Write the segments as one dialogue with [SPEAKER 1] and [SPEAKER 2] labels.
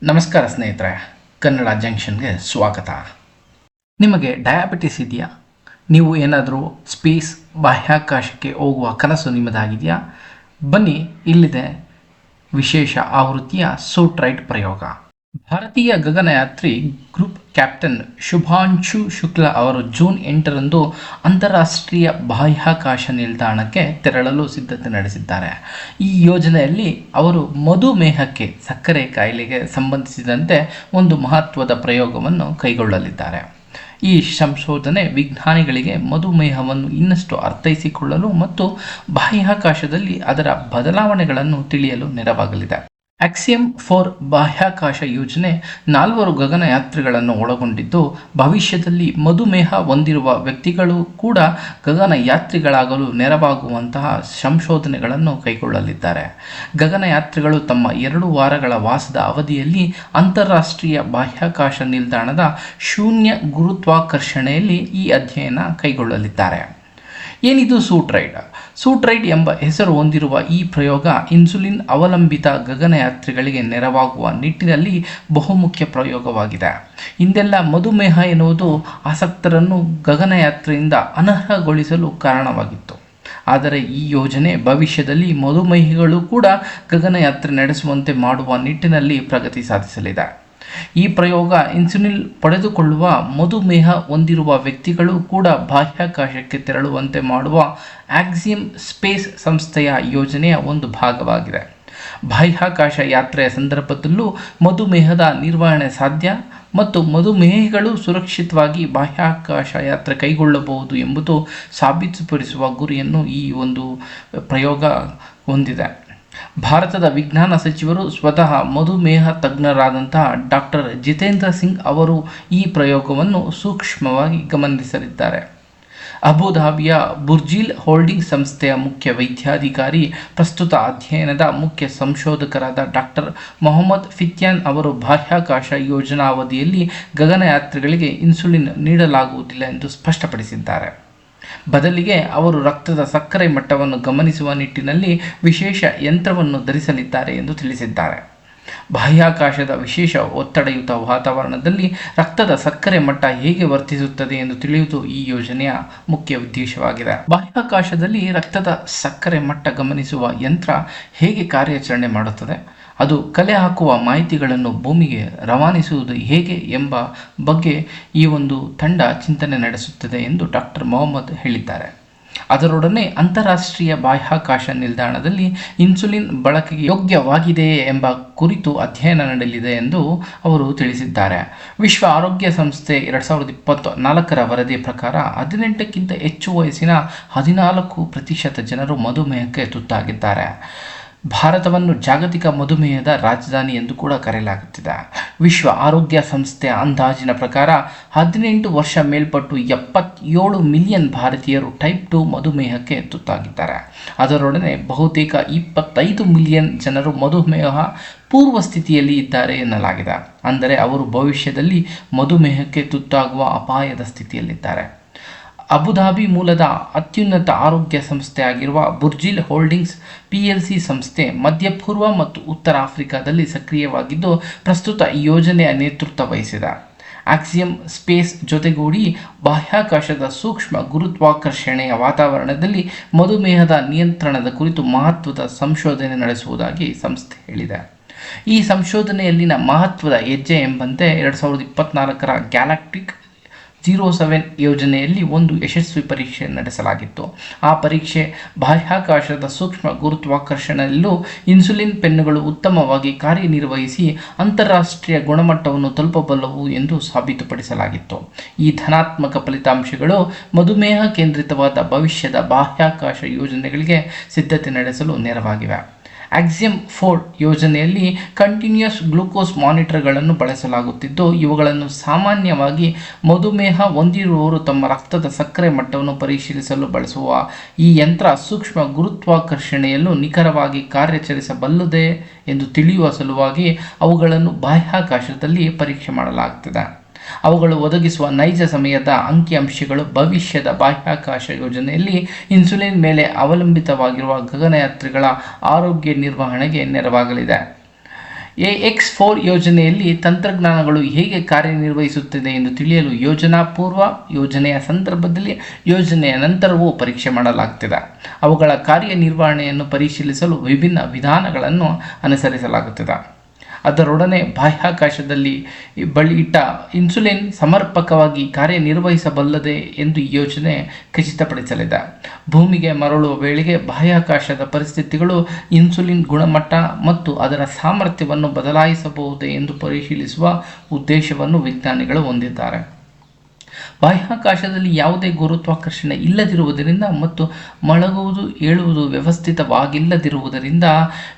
[SPEAKER 1] ನಮಸ್ಕಾರ ಸ್ನೇಹಿತರೆ, ಕನ್ನಡ ಜಂಕ್ಷನ್ಗೆ ಸ್ವಾಗತ. ನಿಮಗೆ ಡಯಾಬಿಟಿಸ್ ಇದೆಯಾ? ನೀವು ಏನಾದರೂ ಸ್ಪೇಸ್ ಬಾಹ್ಯಾಕಾಶಕ್ಕೆ ಹೋಗುವ ಕನಸು ನಿಮ್ಮದಾಗಿದೆಯಾ? ಬನ್ನಿ, ಇಲ್ಲಿದೆ ವಿಶೇಷ ಆವೃತ್ತಿಯ ಸೂಟ್ರೈಟ್ ಪ್ರಯೋಗ. ಭಾರತೀಯ ಗಗನಯಾತ್ರಿ ಗ್ರೂಪ್ ಕ್ಯಾಪ್ಟನ್ ಶುಭಾಂಶು ಶುಕ್ಲಾ ಅವರು ಜೂನ್ 8ರಂದು ಅಂತಾರಾಷ್ಟ್ರೀಯ ಬಾಹ್ಯಾಕಾಶ ನಿಲ್ದಾಣಕ್ಕೆ ತೆರಳಲು ಸಿದ್ಧತೆ ನಡೆಸಿದ್ದಾರೆ. ಈ ಯೋಜನೆಯಲ್ಲಿ ಅವರು ಮಧುಮೇಹಕ್ಕೆ, ಸಕ್ಕರೆ ಕಾಯಿಲೆಗೆ ಸಂಬಂಧಿಸಿದಂತೆ ಒಂದು ಮಹತ್ವದ ಪ್ರಯೋಗವನ್ನು ಕೈಗೊಳ್ಳಲಿದ್ದಾರೆ. ಈ ಸಂಶೋಧನೆ ವಿಜ್ಞಾನಿಗಳಿಗೆ ಮಧುಮೇಹವನ್ನು ಇನ್ನಷ್ಟು ಅರ್ಥೈಸಿಕೊಳ್ಳಲು ಮತ್ತು ಬಾಹ್ಯಾಕಾಶದಲ್ಲಿ ಅದರ ಬದಲಾವಣೆಗಳನ್ನು ತಿಳಿಯಲು ನೆರವಾಗಲಿದೆ. ಆಕ್ಸಿಯಮ್ 4 ಬಾಹ್ಯಾಕಾಶ ಯೋಜನೆ 4 ಗಗನಯಾತ್ರಿಗಳನ್ನು ಒಳಗೊಂಡಿದ್ದು, ಭವಿಷ್ಯದಲ್ಲಿ ಮಧುಮೇಹ ಹೊಂದಿರುವ ವ್ಯಕ್ತಿಗಳು ಕೂಡ ಗಗನಯಾತ್ರಿಗಳಾಗಲು ನೆರವಾಗುವಂತಹ ಸಂಶೋಧನೆಗಳನ್ನು ಕೈಗೊಳ್ಳಲಿದ್ದಾರೆ. ಗಗನಯಾತ್ರಿಗಳು ತಮ್ಮ 2 ವಾರಗಳ ವಾಸದ ಅವಧಿಯಲ್ಲಿ ಅಂತಾರಾಷ್ಟ್ರೀಯ ಬಾಹ್ಯಾಕಾಶ ನಿಲ್ದಾಣದ ಶೂನ್ಯ ಗುರುತ್ವಾಕರ್ಷಣೆಯಲ್ಲಿ ಈ ಅಧ್ಯಯನ ಕೈಗೊಳ್ಳಲಿದ್ದಾರೆ. ಏನಿದು ಸೂಟ್ರೈಟ್? ಸೂಟ್ರೈಟ್ ಎಂಬ ಹೆಸರು ಹೊಂದಿರುವ ಈ ಪ್ರಯೋಗ ಇನ್ಸುಲಿನ್ ಅವಲಂಬಿತ ಗಗನಯಾತ್ರಿಗಳಿಗೆ ನೆರವಾಗುವ ನಿಟ್ಟಿನಲ್ಲಿ ಬಹುಮುಖ್ಯ ಪ್ರಯೋಗವಾಗಿದೆ. ಹಿಂದೆಲ್ಲ ಮಧುಮೇಹ ಎನ್ನುವುದು ಆಸಕ್ತರನ್ನು ಗಗನಯಾತ್ರೆಯಿಂದ ಅನರ್ಹಗೊಳಿಸಲು ಕಾರಣವಾಗಿತ್ತು. ಆದರೆ ಈ ಯೋಜನೆ ಭವಿಷ್ಯದಲ್ಲಿ ಮಧುಮೇಹಿಗಳು ಕೂಡ ಗಗನಯಾತ್ರೆ ನಡೆಸುವಂತೆ ಮಾಡುವ ನಿಟ್ಟಿನಲ್ಲಿ ಪ್ರಗತಿ ಸಾಧಿಸಲಿದೆ. ಈ ಪ್ರಯೋಗ ಇನ್ಸುಲಿನ್ ಪಡೆದುಕೊಳ್ಳುವ ಮಧುಮೇಹ ಹೊಂದಿರುವ ವ್ಯಕ್ತಿಗಳು ಕೂಡ ಬಾಹ್ಯಾಕಾಶಕ್ಕೆ ತೆರಳುವಂತೆ ಮಾಡುವ ಆಕ್ಸಿಯಮ್ ಸ್ಪೇಸ್ ಸಂಸ್ಥೆಯ ಯೋಜನೆಯ ಒಂದು ಭಾಗವಾಗಿದೆ. ಬಾಹ್ಯಾಕಾಶ ಯಾತ್ರೆಯ ಸಂದರ್ಭದಲ್ಲೂ ಮಧುಮೇಹದ ನಿರ್ವಹಣೆ ಸಾಧ್ಯ ಮತ್ತು ಮಧುಮೇಹಿಗಳು ಸುರಕ್ಷಿತವಾಗಿ ಬಾಹ್ಯಾಕಾಶ ಯಾತ್ರೆ ಕೈಗೊಳ್ಳಬಹುದು ಎಂಬುದು ಸಾಬೀತುಪಡಿಸುವ ಗುರಿಯನ್ನು ಈ ಒಂದು ಪ್ರಯೋಗ ಹೊಂದಿದೆ. ಭಾರತದ ವಿಜ್ಞಾನ ಸಚಿವರು ಸ್ವತಃ ಮಧುಮೇಹ ತಜ್ಞರಾದಂತಹ ಡಾಕ್ಟರ್ ಜಿತೇಂದ್ರ ಸಿಂಗ್ ಅವರು ಈ ಪ್ರಯೋಗವನ್ನು ಸೂಕ್ಷ್ಮವಾಗಿ ಗಮನಿಸಲಿದ್ದಾರೆ. ಅಬುಧಾಬಿಯ ಬುರ್ಜಿಲ್ ಹೋಲ್ಡಿಂಗ್ ಸಂಸ್ಥೆಯ ಮುಖ್ಯ ವೈದ್ಯಾಧಿಕಾರಿ, ಪ್ರಸ್ತುತ ಅಧ್ಯಯನದ ಮುಖ್ಯ ಸಂಶೋಧಕರಾದ ಡಾಕ್ಟರ್ ಮೊಹಮ್ಮದ್ ಫಿತ್ಯಾನ್ ಅವರು ಬಾಹ್ಯಾಕಾಶ ಯೋಜನಾ ಅವಧಿಯಲ್ಲಿ ಗಗನಯಾತ್ರಿಗಳಿಗೆ ಇನ್ಸುಲಿನ್ ನೀಡಲಾಗುವುದಿಲ್ಲ ಎಂದು ಸ್ಪಷ್ಟಪಡಿಸಿದ್ದಾರೆ. ಬದಲಿಗೆ ಅವರು ರಕ್ತದ ಸಕ್ಕರೆ ಮಟ್ಟವನ್ನು ಗಮನಿಸುವ ನಿಟ್ಟಿನಲ್ಲಿ ವಿಶೇಷ ಯಂತ್ರವನ್ನು ಧರಿಸಲಿದ್ದಾರೆ ಎಂದು ತಿಳಿಸಿದ್ದಾರೆ. ಬಾಹ್ಯಾಕಾಶದ ವಿಶೇಷ ಒತ್ತಡಯುತ ವಾತಾವರಣದಲ್ಲಿ ರಕ್ತದ ಸಕ್ಕರೆ ಮಟ್ಟ ಹೇಗೆ ವರ್ತಿಸುತ್ತದೆ ಎಂದು ತಿಳಿಯುವುದು ಈ ಯೋಜನೆಯ ಮುಖ್ಯ ಉದ್ದೇಶವಾಗಿದೆ. ಬಾಹ್ಯಾಕಾಶದಲ್ಲಿ ರಕ್ತದ ಸಕ್ಕರೆ ಮಟ್ಟ ಗಮನಿಸುವ ಯಂತ್ರ ಹೇಗೆ ಕಾರ್ಯಾಚರಣೆ ಮಾಡುತ್ತದೆ, ಅದು ಕಲೆ ಹಾಕುವ ಮಾಹಿತಿಗಳನ್ನು ಭೂಮಿಗೆ ರವಾನಿಸುವುದು ಹೇಗೆ ಎಂಬ ಬಗ್ಗೆ ಈ ಒಂದು ತಂಡ ಚಿಂತನೆ ನಡೆಸುತ್ತದೆ ಎಂದು ಡಾಕ್ಟರ್ ಮೊಹಮ್ಮದ್ ಹೇಳಿದ್ದಾರೆ. ಅದರೊಡನೆ ಅಂತಾರಾಷ್ಟ್ರೀಯ ಬಾಹ್ಯಾಕಾಶ ನಿಲ್ದಾಣದಲ್ಲಿ ಇನ್ಸುಲಿನ್ ಬಳಕೆಗೆ ಯೋಗ್ಯವಾಗಿದೆಯೇ ಎಂಬ ಕುರಿತು ಅಧ್ಯಯನ ನಡೆಯಲಿದೆ ಎಂದು ಅವರು ತಿಳಿಸಿದ್ದಾರೆ. ವಿಶ್ವ ಆರೋಗ್ಯ ಸಂಸ್ಥೆ 2024ರ ವರದಿಯ ಪ್ರಕಾರ 18ಕ್ಕಿಂತ ಹೆಚ್ಚು ವಯಸ್ಸಿನ 14% ಜನರು ಮಧುಮೇಹಕ್ಕೆ ತುತ್ತಾಗಿದ್ದಾರೆ. ಭಾರತವನ್ನು ಜಾಗತಿಕ ಮಧುಮೇಹದ ರಾಜಧಾನಿ ಎಂದು ಕೂಡ ಕರೆಯಲಾಗುತ್ತಿದೆ. ವಿಶ್ವ ಆರೋಗ್ಯ ಸಂಸ್ಥೆಯ ಅಂದಾಜಿನ ಪ್ರಕಾರ 18 ವರ್ಷ ಮೇಲ್ಪಟ್ಟು 77 ಮಿಲಿಯನ್ ಭಾರತೀಯರು ಟೈಪ್ 2 ಮಧುಮೇಹಕ್ಕೆ ತುತ್ತಾಗಿದ್ದಾರೆ. ಅದರೊಡನೆ ಬಹುತೇಕ 25 ಮಿಲಿಯನ್ ಜನರು ಮಧುಮೇಹ ಪೂರ್ವ ಸ್ಥಿತಿಯಲ್ಲಿ ಇದ್ದಾರೆ ಎನ್ನಲಾಗಿದೆ. ಅಂದರೆ ಅವರು ಭವಿಷ್ಯದಲ್ಲಿ ಮಧುಮೇಹಕ್ಕೆ ತುತ್ತಾಗುವ ಅಪಾಯದ ಸ್ಥಿತಿಯಲ್ಲಿದ್ದಾರೆ. ಅಬುಧಾಬಿ ಮೂಲದ ಅತ್ಯುನ್ನತ ಆರೋಗ್ಯ ಸಂಸ್ಥೆಯಾಗಿರುವ ಬುರ್ಜಿಲ್ ಹೋಲ್ಡಿಂಗ್ಸ್ PLC ಸಂಸ್ಥೆ ಮಧ್ಯಪೂರ್ವ ಮತ್ತು ಉತ್ತರ ಆಫ್ರಿಕಾದಲ್ಲಿ ಸಕ್ರಿಯವಾಗಿದ್ದು, ಪ್ರಸ್ತುತ ಈ ಯೋಜನೆಯ ನೇತೃತ್ವ ವಹಿಸಿದೆ. ಆಕ್ಸಿಯಮ್ ಸ್ಪೇಸ್ ಜೊತೆಗೂಡಿ ಬಾಹ್ಯಾಕಾಶದ ಸೂಕ್ಷ್ಮ ಗುರುತ್ವಾಕರ್ಷಣೆಯ ವಾತಾವರಣದಲ್ಲಿ ಮಧುಮೇಹದ ನಿಯಂತ್ರಣದ ಕುರಿತು ಮಹತ್ವದ ಸಂಶೋಧನೆ ನಡೆಸುವುದಾಗಿ ಸಂಸ್ಥೆ ಹೇಳಿದೆ. ಈ ಸಂಶೋಧನೆಯಲ್ಲಿನ ಮಹತ್ವದ ಹೆಜ್ಜೆ ಎಂಬಂತೆ 2024ರ ಗ್ಯಾಲಾಕ್ಟಿಕ್ 07 ಯೋಜನೆಯಲ್ಲಿ ಒಂದು ಯಶಸ್ವಿ ಪರೀಕ್ಷೆ ನಡೆಸಲಾಗಿತ್ತು. ಆ ಪರೀಕ್ಷೆ ಬಾಹ್ಯಾಕಾಶದ ಸೂಕ್ಷ್ಮ ಗುರುತ್ವಾಕರ್ಷಣೆಯಲ್ಲೂ ಇನ್ಸುಲಿನ್ ಪೆನ್ನುಗಳು ಉತ್ತಮವಾಗಿ ಕಾರ್ಯನಿರ್ವಹಿಸಿ ಅಂತಾರಾಷ್ಟ್ರೀಯ ಗುಣಮಟ್ಟವನ್ನು ತಲುಪಬಲ್ಲವು ಎಂದು ಸಾಬೀತುಪಡಿಸಲಾಗಿತ್ತು. ಈ ಧನಾತ್ಮಕ ಫಲಿತಾಂಶಗಳು ಮಧುಮೇಹ ಕೇಂದ್ರಿತವಾದ ಭವಿಷ್ಯದ ಬಾಹ್ಯಾಕಾಶ ಯೋಜನೆಗಳಿಗೆ ಸಿದ್ಧತೆ ನಡೆಸಲು ನೆರವಾಗಿವೆ. ಆಕ್ಸಿಯಮ್ 4 ಯೋಜನೆಯಲ್ಲಿ ಕಂಟಿನ್ಯೂಯಸ್ ಗ್ಲೂಕೋಸ್ ಮಾನಿಟರ್ಗಳನ್ನು ಬಳಸಲಾಗುತ್ತಿದ್ದು, ಇವುಗಳನ್ನು ಸಾಮಾನ್ಯವಾಗಿ ಮಧುಮೇಹ ಹೊಂದಿರುವವರು ತಮ್ಮ ರಕ್ತದ ಸಕ್ಕರೆ ಮಟ್ಟವನ್ನು ಪರಿಶೀಲಿಸಲು ಬಳಸುವ ಈ ಯಂತ್ರ ಸೂಕ್ಷ್ಮ ಗುರುತ್ವಾಕರ್ಷಣೆಯಲ್ಲೂ ನಿಖರವಾಗಿ ಕಾರ್ಯಾಚರಿಸಬಲ್ಲುದೇ ಎಂದು ತಿಳಿಯುವ ಸಲುವಾಗಿ ಅವುಗಳನ್ನು ಬಾಹ್ಯಾಕಾಶದಲ್ಲಿ ಪರೀಕ್ಷೆ ಮಾಡಲಾಗುತ್ತದೆ. ಅವುಗಳು ಒದಗಿಸುವ ನೈಜ ಸಮಯದ ಅಂಕಿಅಂಶಗಳು ಭವಿಷ್ಯದ ಬಾಹ್ಯಾಕಾಶ ಯೋಜನೆಯಲ್ಲಿ ಇನ್ಸುಲಿನ್ ಮೇಲೆ ಅವಲಂಬಿತವಾಗಿರುವ ಗಗನಯಾತ್ರಿಗಳ ಆರೋಗ್ಯ ನಿರ್ವಹಣೆಗೆ ನೆರವಾಗಲಿದೆ. AX4 ಯೋಜನೆಯಲ್ಲಿ ತಂತ್ರಜ್ಞಾನಗಳು ಹೇಗೆ ಕಾರ್ಯನಿರ್ವಹಿಸುತ್ತದೆ ಎಂದು ತಿಳಿಯಲು ಯೋಜನಾ ಪೂರ್ವ, ಯೋಜನೆಯ ಸಂದರ್ಭದಲ್ಲಿ, ಯೋಜನೆಯ ನಂತರವೂ ಪರೀಕ್ಷೆ ಮಾಡಲಾಗುತ್ತದೆ. ಅವುಗಳ ಕಾರ್ಯನಿರ್ವಹಣೆಯನ್ನು ಪರಿಶೀಲಿಸಲು ವಿಭಿನ್ನ ವಿಧಾನಗಳನ್ನು ಅನುಸರಿಸಲಾಗುತ್ತದೆ. ಅದರೊಡನೆ ಬಾಹ್ಯಾಕಾಶದಲ್ಲಿ ಇಟ್ಟ ಇನ್ಸುಲಿನ್ ಸಮರ್ಪಕವಾಗಿ ಕಾರ್ಯನಿರ್ವಹಿಸಬಲ್ಲದೆ ಎಂದು ಈ ಯೋಜನೆ ಖಚಿತಪಡಿಸಲಿದೆ. ಭೂಮಿಗೆ ಮರಳುವ ವೇಳೆಗೆ ಬಾಹ್ಯಾಕಾಶದ ಪರಿಸ್ಥಿತಿಗಳು ಇನ್ಸುಲಿನ್ ಗುಣಮಟ್ಟ ಮತ್ತು ಅದರ ಸಾಮರ್ಥ್ಯವನ್ನು ಬದಲಾಯಿಸಬಹುದೇ ಎಂದು ಪರಿಶೀಲಿಸುವ ಉದ್ದೇಶವನ್ನು ವಿಜ್ಞಾನಿಗಳು ಹೊಂದಿದ್ದಾರೆ. ಬಾಹ್ಯಾಕಾಶದಲ್ಲಿ ಯಾವುದೇ ಗುರುತ್ವಾಕರ್ಷಣೆ ಇಲ್ಲದಿರುವುದರಿಂದ ಮತ್ತು ಮಲಗುವುದು ಏಳುವುದು ವ್ಯವಸ್ಥಿತವಾಗಿಲ್ಲದಿರುವುದರಿಂದ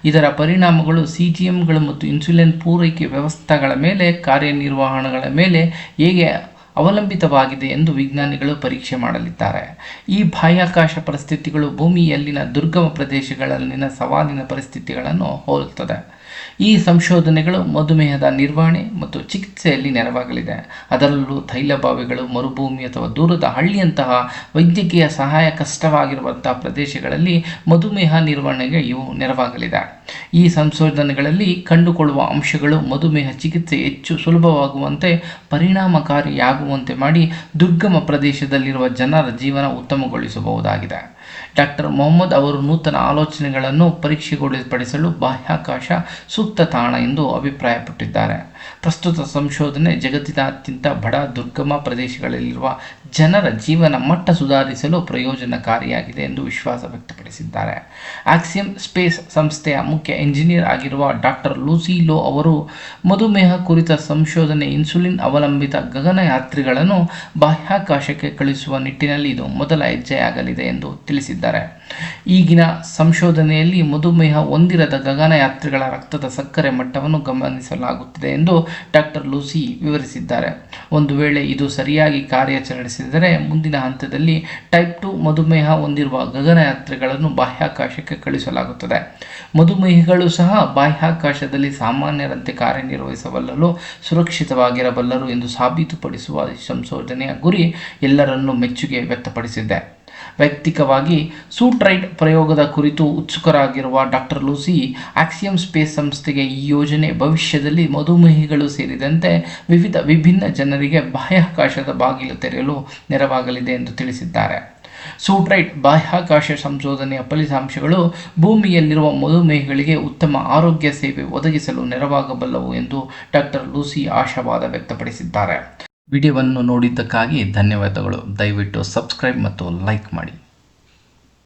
[SPEAKER 1] ಇದರ ಪರಿಣಾಮಗಳು CGMಗಳು ಮತ್ತು ಇನ್ಸುಲಿನ್ ಪೂರೈಕೆ ವ್ಯವಸ್ಥೆಗಳ ಮೇಲೆ ಕಾರ್ಯನಿರ್ವಹಣೆಗಳ ಮೇಲೆ ಹೇಗೆ ಅವಲಂಬಿತವಾಗಿದೆ ಎಂದು ವಿಜ್ಞಾನಿಗಳು ಪರೀಕ್ಷೆ ಮಾಡಲಿದ್ದಾರೆ. ಈ ಬಾಹ್ಯಾಕಾಶ ಪರಿಸ್ಥಿತಿಗಳು ಭೂಮಿಯಲ್ಲಿನ ದುರ್ಗಮ ಪ್ರದೇಶಗಳಲ್ಲಿನ ಸವಾಲಿನ ಪರಿಸ್ಥಿತಿಗಳನ್ನು ಹೋಲುತ್ತದೆ. ಈ ಸಂಶೋಧನೆಗಳು ಮಧುಮೇಹದ ನಿರ್ವಹಣೆ ಮತ್ತು ಚಿಕಿತ್ಸೆಯಲ್ಲಿ ನೆರವಾಗಲಿದೆ. ಅದರಲ್ಲೂ ತೈಲಬಾವಿಗಳು, ಮರುಭೂಮಿ ಅಥವಾ ದೂರದ ಹಳ್ಳಿಯಂತಹ ವೈದ್ಯಕೀಯ ಸಹಾಯ ಕಷ್ಟವಾಗಿರುವಂತಹ ಪ್ರದೇಶಗಳಲ್ಲಿ ಮಧುಮೇಹ ನಿರ್ವಹಣೆಗೆ ಇವು ನೆರವಾಗಲಿದೆ. ಈ ಸಂಶೋಧನೆಗಳಲ್ಲಿ ಕಂಡುಕೊಳ್ಳುವ ಅಂಶಗಳು ಮಧುಮೇಹ ಚಿಕಿತ್ಸೆ ಹೆಚ್ಚು ಸುಲಭವಾಗುವಂತೆ, ಪರಿಣಾಮಕಾರಿಯಾಗುವಂತೆ ಮಾಡಿ ದುರ್ಗಮ ಪ್ರದೇಶದಲ್ಲಿರುವ ಜನರ ಜೀವನ ಉತ್ತಮಗೊಳಿಸಬಹುದಾಗಿದೆ. ಡಾಕ್ಟರ್ ಮೊಹಮ್ಮದ್ ಅವರು ನೂತನ ಆಲೋಚನೆಗಳನ್ನು ಪರೀಕ್ಷೆಗೊಳಪಡಿಸಲು ಬಾಹ್ಯಾಕಾಶ ಸೂಕ್ತ ತಾಣ ಎಂದು ಅಭಿಪ್ರಾಯಪಟ್ಟಿದ್ದಾರೆ. ಪ್ರಸ್ತುತ ಸಂಶೋಧನೆ ಜಗತ್ತಿನಾದ್ಯಂತ ಬಡ ದುರ್ಗಮ ಪ್ರದೇಶಗಳಲ್ಲಿರುವ ಜನರ ಜೀವನ ಮಟ್ಟ ಸುಧಾರಿಸಲು ಪ್ರಯೋಜನಕಾರಿಯಾಗಿದೆ ಎಂದು ವಿಶ್ವಾಸ ವ್ಯಕ್ತಪಡಿಸಿದ್ದಾರೆ. ಆಕ್ಸಿಯಮ್ ಸ್ಪೇಸ್ ಸಂಸ್ಥೆಯ ಮುಖ್ಯ ಎಂಜಿನಿಯರ್ ಆಗಿರುವ ಡಾಕ್ಟರ್ ಲೂಸಿ ಲೋ ಅವರು ಮಧುಮೇಹ ಕುರಿತ ಸಂಶೋಧನೆ ಇನ್ಸುಲಿನ್ ಅವಲಂಬಿತ ಗಗನಯಾತ್ರಿಗಳನ್ನು ಬಾಹ್ಯಾಕಾಶಕ್ಕೆ ಕಳುಹಿಸುವ ನಿಟ್ಟಿನಲ್ಲಿ ಇದು ಮೊದಲ ಹೆಜ್ಜೆಯಾಗಲಿದೆ ಎಂದು ತಿಳಿಸಿದ್ದಾರೆ. ಈಗಿನ ಸಂಶೋಧನೆಯಲ್ಲಿ ಮಧುಮೇಹ ಹೊಂದಿರದ ಗಗನಯಾತ್ರಿಗಳ ರಕ್ತದ ಸಕ್ಕರೆ ಮಟ್ಟವನ್ನು ಗಮನಿಸಲಾಗುತ್ತಿದೆ ಎಂದು ಡಾಕ್ಟರ್ ಲೂಸಿ ವಿವರಿಸಿದ್ದಾರೆ. ಒಂದು ವೇಳೆ ಇದು ಸರಿಯಾಗಿ ಕಾರ್ಯಾಚರಿಸಿದರೆ ಮುಂದಿನ ಹಂತದಲ್ಲಿ ಟೈಪ್ 2 ಮಧುಮೇಹ ಹೊಂದಿರುವ ಗಗನಯಾತ್ರಿಗಳನ್ನು ಬಾಹ್ಯಾಕಾಶಕ್ಕೆ ಕಳುಹಿಸಲಾಗುತ್ತದೆ. ಮಧುಮೇಹಿಗಳು ಸಹ ಬಾಹ್ಯಾಕಾಶದಲ್ಲಿ ಸಾಮಾನ್ಯರಂತೆ ಕಾರ್ಯನಿರ್ವಹಿಸಬಲ್ಲರು, ಸುರಕ್ಷಿತವಾಗಿರಬಲ್ಲರು ಎಂದು ಸಾಬೀತುಪಡಿಸುವ ಈ ಸಂಶೋಧನೆಯ ಗುರಿ ಎಲ್ಲರನ್ನೂ ಮೆಚ್ಚುಗೆ ವ್ಯಕ್ತಪಡಿಸಿದೆ. ವೈಯಕ್ತಿಕವಾಗಿ ಸೂಟ್ರೈಟ್ ಪ್ರಯೋಗದ ಕುರಿತು ಉತ್ಸುಕರಾಗಿರುವ ಡಾಕ್ಟರ್ ಲೂಸಿ, ಆಕ್ಸಿಯಮ್ ಸ್ಪೇಸ್ ಸಂಸ್ಥೆಗೆ ಈ ಯೋಜನೆ ಭವಿಷ್ಯದಲ್ಲಿ ಮಧುಮೇಹಿಗಳು ಸೇರಿದಂತೆ ವಿಭಿನ್ನ ಜನರಿಗೆ ಬಾಹ್ಯಾಕಾಶದ ಬಾಗಿಲು ತೆರೆಯಲು ನೆರವಾಗಲಿದೆ ಎಂದು ತಿಳಿಸಿದ್ದಾರೆ. ಸೂಟ್ರೈಟ್ ಬಾಹ್ಯಾಕಾಶ ಸಂಶೋಧನೆಯ ಫಲಿತಾಂಶಗಳು ಭೂಮಿಯಲ್ಲಿರುವ ಮಧುಮೇಹಿಗಳಿಗೆ ಉತ್ತಮ ಆರೋಗ್ಯ ಸೇವೆ ಒದಗಿಸಲು ನೆರವಾಗಬಲ್ಲವು ಎಂದು ಡಾಕ್ಟರ್ ಲೂಸಿ ಆಶಾವಾದ ವ್ಯಕ್ತಪಡಿಸಿದ್ದಾರೆ. ವಿಡಿಯೋವನ್ನು ನೋಡಿದ್ದಕ್ಕಾಗಿ ಧನ್ಯವಾದಗಳು. ದಯವಿಟ್ಟು ಸಬ್ಸ್ಕ್ರೈಬ್ ಮತ್ತು ಲೈಕ್ ಮಾಡಿ.